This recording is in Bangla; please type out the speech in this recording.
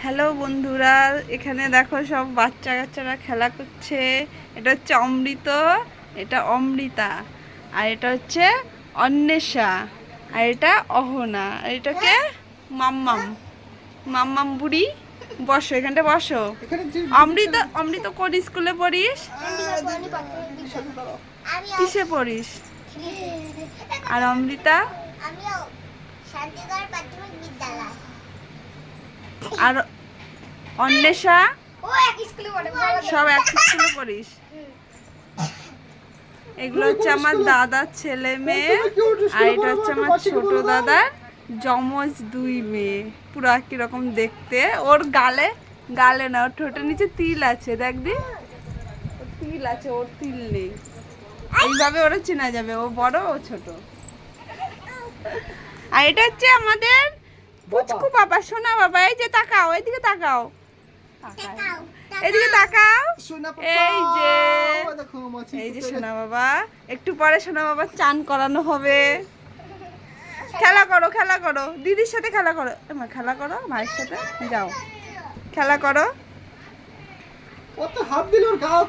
হ্যালো বন্ধুরা, এখানে দেখো সব বাচ্চা কাচ্চারা খেলা করছে। এটা হচ্ছে অমৃত, এটা অমৃতা, আর এটা হচ্ছে অন্বেষা, আর এটা অহনা, আর এটাকে মাম্মাম। মাম্মাম বুড়ি, বসো এখানটা বসো। অমৃত, অমৃত কোন স্কুলে পড়িস? কিসে পড়িস? আর অমৃতা? আর অন্বেষা? সব এক স্কুলে পড়িস? এগুলো হচ্ছে আমার দাদার ছেলে মেয়ে, আর এটা হচ্ছে আমার ছোট দাদার যমজ দুই মেয়ে। পুরো একই রকম দেখতে। ওর গালে, গালে না, ওর ঠোঁটের নিচে তিল আছে, দেখ দি। ওর তিল আছে, ওর তিল নেই। এইভাবে ওরা চেনা যাবে, ও বড় ও ছোট। আর এটা হচ্ছে আমাদের পুচকু বাবা, সোনা বাবা। এই যে তাকাও, এইদিকে তাকাও, এদিকে তাকাও। এই যে, এই যে সোনা বাবা। একটু পরে সোনা বাবা চান করানো হবে। খেলা করো, খেলা করো, দিদির সাথে খেলা করো। খেলা করো মায়ের সাথে, যাও খেলা করো। কত হাত দিল ওর গাও।